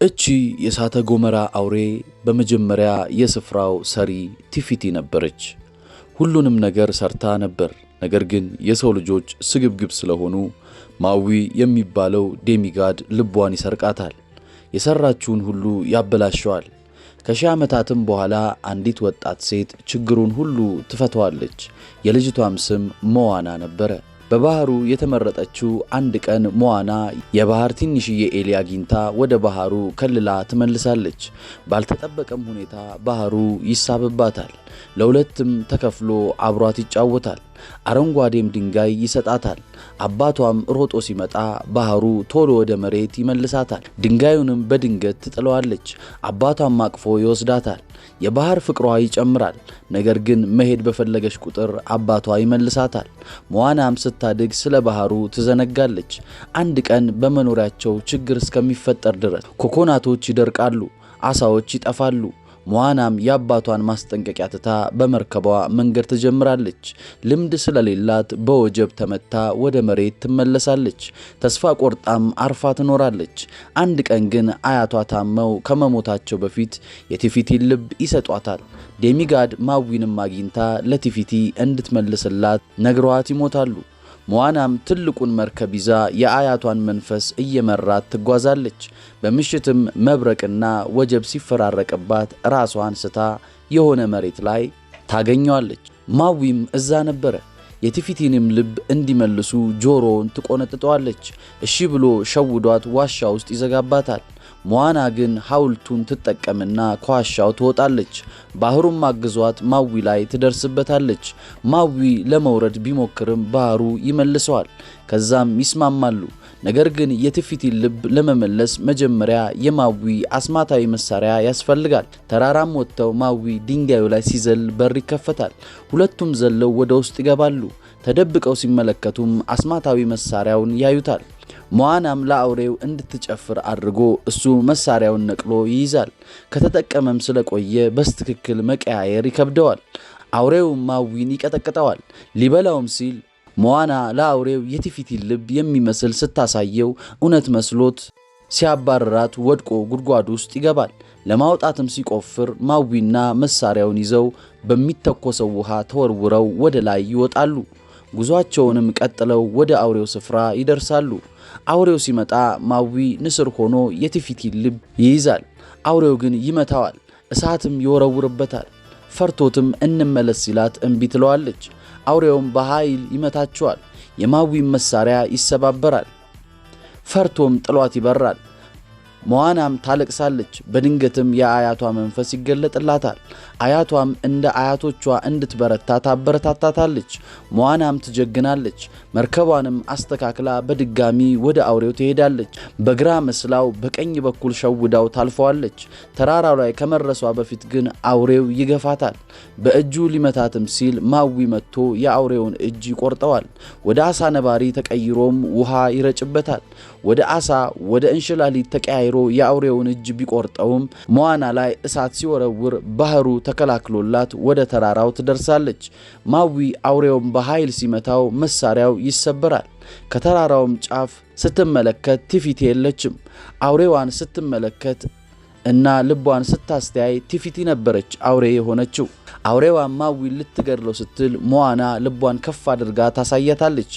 እቺ የሳተ ጎመራ አውሬ በመጀመሪያ የስፍራው ሰሪ ቲፊቲ ነበረች። ሁሉንም ነገር ሰርታ ነበር። ነገር ግን የሰው ልጆች ስግብግብ ስለሆኑ ማዊ የሚባለው ዴሚጋድ ልቧን ይሰርቃታል። የሰራችውን ሁሉ ያበላሸዋል። ከሺህ ዓመታትም በኋላ አንዲት ወጣት ሴት ችግሩን ሁሉ ትፈታዋለች። የልጅቷም ስም ሞዋና ነበረ። በባህሩ የተመረጠችው አንድ ቀን ሞዋና የባህር ትንሽዬ ኤሊ አግኝታ ወደ ባህሩ ከልላ ትመልሳለች። ባልተጠበቀም ሁኔታ ባህሩ ይሳብባታል። ለሁለትም ተከፍሎ አብሯት ይጫወታል። አረንጓዴም ድንጋይ ይሰጣታል። አባቷም ሮጦ ሲመጣ ባህሩ ቶሎ ወደ መሬት ይመልሳታል። ድንጋዩንም በድንገት ትጥለዋለች። አባቷም አቅፎ ይወስዳታል። የባህር ፍቅሯ ይጨምራል። ነገር ግን መሄድ በፈለገች ቁጥር አባቷ ይመልሳታል። ሞዋናም ስታድግ ስለ ባህሩ ትዘነጋለች። አንድ ቀን በመኖሪያቸው ችግር እስከሚፈጠር ድረስ ኮኮናቶች ይደርቃሉ፣ አሳዎች ይጠፋሉ። ሞዋናም የአባቷን ማስጠንቀቂያ ትታ በመርከቧ መንገድ ትጀምራለች። ልምድ ስለሌላት በወጀብ ተመታ ወደ መሬት ትመለሳለች። ተስፋ ቆርጣም አርፋ ትኖራለች። አንድ ቀን ግን አያቷ ታመው ከመሞታቸው በፊት የቲፊቲን ልብ ይሰጧታል። ዴሚጋድ ማዊንም አግኝታ ለቲፊቲ እንድትመልስላት ነግሯት ይሞታሉ። ሞዋናም ትልቁን መርከብ ይዛ የአያቷን መንፈስ እየመራት ትጓዛለች። በምሽትም መብረቅና ወጀብ ሲፈራረቅባት ራሷን ስታ የሆነ መሬት ላይ ታገኘዋለች። ማዊም እዛ ነበረ። የቲፊቲንም ልብ እንዲመልሱ ጆሮውን ትቆነጥጠዋለች። እሺ ብሎ ሸውዷት ዋሻ ውስጥ ይዘጋባታል። ሞዋና ግን ሐውልቱን ትጠቀምና ከዋሻው ትወጣለች። ባህሩም አግዟት ማዊ ላይ ትደርስበታለች። ማዊ ለመውረድ ቢሞክርም ባህሩ ይመልሰዋል። ከዛም ይስማማሉ። ነገር ግን የቲፊቲን ልብ ለመመለስ መጀመሪያ የማዊ አስማታዊ መሳሪያ ያስፈልጋል። ተራራም ወጥተው ማዊ ድንጋዩ ላይ ሲዘል በር ይከፈታል። ሁለቱም ዘለው ወደ ውስጥ ይገባሉ። ተደብቀው ሲመለከቱም አስማታዊ መሳሪያውን ያዩታል። ሞዋናም ለአውሬው እንድትጨፍር አድርጎ እሱ መሳሪያውን ነቅሎ ይይዛል። ከተጠቀመም ስለቆየ በስትክክል መቀያየር ይከብደዋል። አውሬው ማዊን ይቀጠቅጠዋል። ሊበላውም ሲል ሞዋና ለአውሬው የቲፊቲን ልብ የሚመስል ስታሳየው እውነት መስሎት ሲያባረራት ወድቆ ጉድጓድ ውስጥ ይገባል። ለማውጣትም ሲቆፍር ማዊና መሳሪያውን ይዘው በሚተኮሰው ውሃ ተወርውረው ወደ ላይ ይወጣሉ። ጉዟቸውንም ቀጥለው ወደ አውሬው ስፍራ ይደርሳሉ። አውሬው ሲመጣ ማዊ ንስር ሆኖ የቲፊቲን ልብ ይይዛል። አውሬው ግን ይመታዋል፣ እሳትም ይወረውርበታል። ፈርቶትም እንመለስ ሲላት እምቢ ትለዋለች። አውሬውም በኃይል ይመታቸዋል። የማዊም መሳሪያ ይሰባበራል። ፈርቶም ጥሏት ይበራል። ሞዋናም ታለቅሳለች። በድንገትም የአያቷ መንፈስ ይገለጥላታል። አያቷም እንደ አያቶቿ እንድትበረታ ታበረታታታለች። ሞዋናም ትጀግናለች። መርከቧንም አስተካክላ በድጋሚ ወደ አውሬው ትሄዳለች። በግራ መስላው በቀኝ በኩል ሸውዳው ታልፈዋለች። ተራራው ላይ ከመረሷ በፊት ግን አውሬው ይገፋታል። በእጁ ሊመታትም ሲል ማዊ መጥቶ የአውሬውን እጅ ይቆርጠዋል። ወደ አሳ ነባሪ ተቀይሮም ውሃ ይረጭበታል። ወደ አሳ ወደ እንሽላሊት ተቀያይሮ የአውሬውን እጅ ቢቆርጠውም ሞዋና ላይ እሳት ሲወረውር ባህሩ ተከላክሎላት ወደ ተራራው ትደርሳለች። ማዊ አውሬውን በኃይል ሲመታው መሳሪያው ይሰበራል። ከተራራውም ጫፍ ስትመለከት ቲፊቲ የለችም። አውሬዋን ስትመለከት እና ልቧን ስታስተያይ ቲፊቲ ነበረች አውሬ የሆነችው። አውሬዋን ማዊን ልትገድለው ስትል ሞዋና ልቧን ከፍ አድርጋ ታሳያታለች።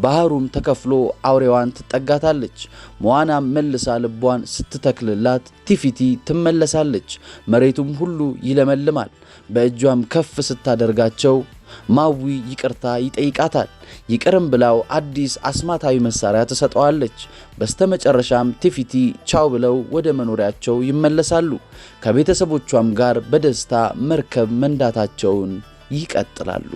ባህሩም ተከፍሎ አውሬዋን ትጠጋታለች። ሞዋናም መልሳ ልቧን ስትተክልላት ቲፊቲ ትመለሳለች። መሬቱም ሁሉ ይለመልማል። በእጇም ከፍ ስታደርጋቸው ማዊ ይቅርታ ይጠይቃታል። ይቅርም ብላው አዲስ አስማታዊ መሳሪያ ትሰጠዋለች። በስተመጨረሻም ቲፊቲ ቻው ብለው ወደ መኖሪያቸው ይመለሳሉ። ከቤተሰቦቿም ጋር በደስታ መርከብ መንዳታቸውን ይቀጥላሉ።